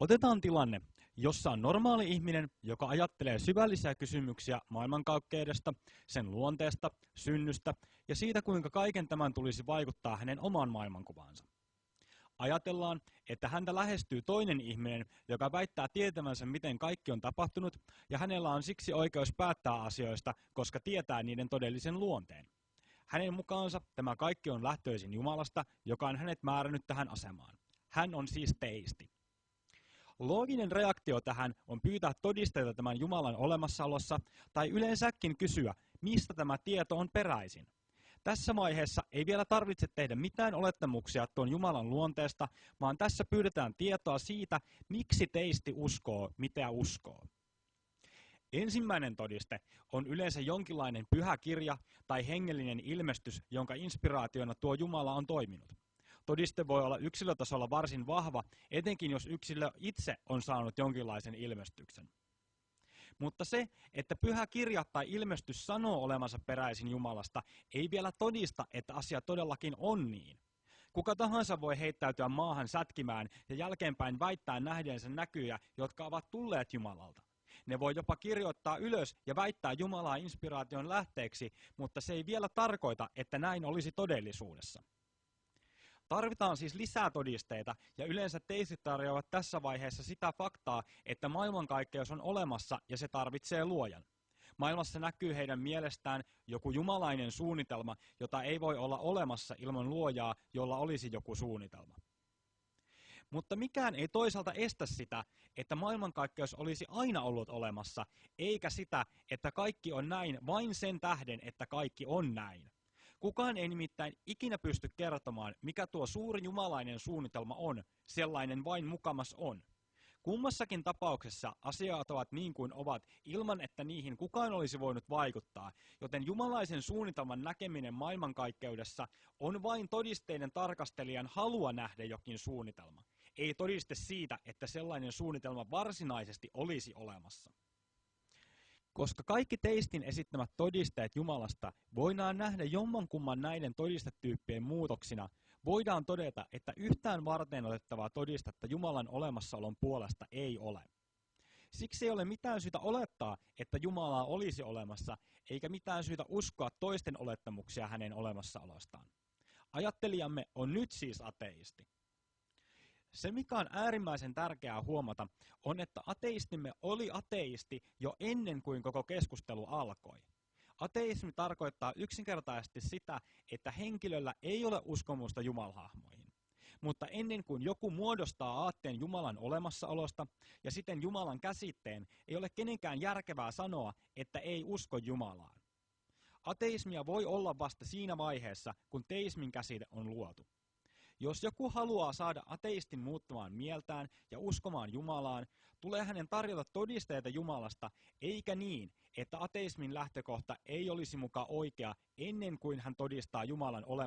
Otetaan tilanne, jossa on normaali ihminen, joka ajattelee syvällisiä kysymyksiä maailmankaikkeudesta, sen luonteesta, synnystä ja siitä, kuinka kaiken tämän tulisi vaikuttaa hänen omaan maailmankuvaansa. Ajatellaan, että häntä lähestyy toinen ihminen, joka väittää tietävänsä, miten kaikki on tapahtunut, ja hänellä on siksi oikeus päättää asioista, koska tietää niiden todellisen luonteen. Hänen mukaansa tämä kaikki on lähtöisin Jumalasta, joka on hänet määrännyt tähän asemaan. Hän on siis teisti. Looginen reaktio tähän on pyytää todisteita tämän Jumalan olemassaolossa, tai yleensäkin kysyä, mistä tämä tieto on peräisin. Tässä vaiheessa ei vielä tarvitse tehdä mitään olettamuksia tuon Jumalan luonteesta, vaan tässä pyydetään tietoa siitä, miksi teisti uskoo, mitä uskoo. Ensimmäinen todiste on yleensä jonkinlainen pyhä kirja tai hengellinen ilmestys, jonka inspiraationa tuo Jumala on toiminut. Todiste voi olla yksilötasolla varsin vahva, etenkin jos yksilö itse on saanut jonkinlaisen ilmestyksen. Mutta se, että pyhä kirja tai ilmestys sanoo olevansa peräisin Jumalasta, ei vielä todista, että asia todellakin on niin. Kuka tahansa voi heittäytyä maahan sätkimään ja jälkeenpäin väittää nähdeensä näkyjä, jotka ovat tulleet Jumalalta. Ne voi jopa kirjoittaa ylös ja väittää Jumalaa inspiraation lähteeksi, mutta se ei vielä tarkoita, että näin olisi todellisuudessa. Tarvitaan siis lisää todisteita, ja yleensä teistit tarjoavat tässä vaiheessa sitä faktaa, että maailmankaikkeus on olemassa ja se tarvitsee luojan. Maailmassa näkyy heidän mielestään joku jumalainen suunnitelma, jota ei voi olla olemassa ilman luojaa, jolla olisi joku suunnitelma. Mutta mikään ei toisaalta estä sitä, että maailmankaikkeus olisi aina ollut olemassa, eikä sitä, että kaikki on näin vain sen tähden, että kaikki on näin. Kukaan ei nimittäin ikinä pysty kertomaan, mikä tuo suuri jumalainen suunnitelma on, sellainen vain mukamas on. Kummassakin tapauksessa asiat ovat niin kuin ovat, ilman että niihin kukaan olisi voinut vaikuttaa, joten jumalaisen suunnitelman näkeminen maailmankaikkeudessa on vain todisteiden tarkastelijan halua nähdä jokin suunnitelma, ei todiste siitä, että sellainen suunnitelma varsinaisesti olisi olemassa. Koska kaikki teistin esittämät todisteet Jumalasta voidaan nähdä jommankumman näiden todistetyyppien muutoksina, voidaan todeta, että yhtään varteenotettavaa todistetta Jumalan olemassaolon puolesta ei ole. Siksi ei ole mitään syytä olettaa, että Jumalaa olisi olemassa, eikä mitään syytä uskoa toisten olettamuksia hänen olemassaolostaan. Ajattelijamme on nyt siis ateisti. Se, mikä on äärimmäisen tärkeää huomata, on, että ateistimme oli ateisti jo ennen kuin koko keskustelu alkoi. Ateismi tarkoittaa yksinkertaisesti sitä, että henkilöllä ei ole uskomusta jumalhahmoihin. Mutta ennen kuin joku muodostaa aatteen Jumalan olemassaolosta ja siten Jumalan käsitteen, ei ole kenenkään järkevää sanoa, että ei usko Jumalaan. Ateismia voi olla vasta siinä vaiheessa, kun teismin käsite on luotu. Jos joku haluaa saada ateistin muuttamaan mieltään ja uskomaan Jumalaan, tulee hänen tarjota todisteita Jumalasta, eikä niin, että ateismin lähtökohta ei olisi muka oikea ennen kuin hän todistaa Jumalan olemassaolon.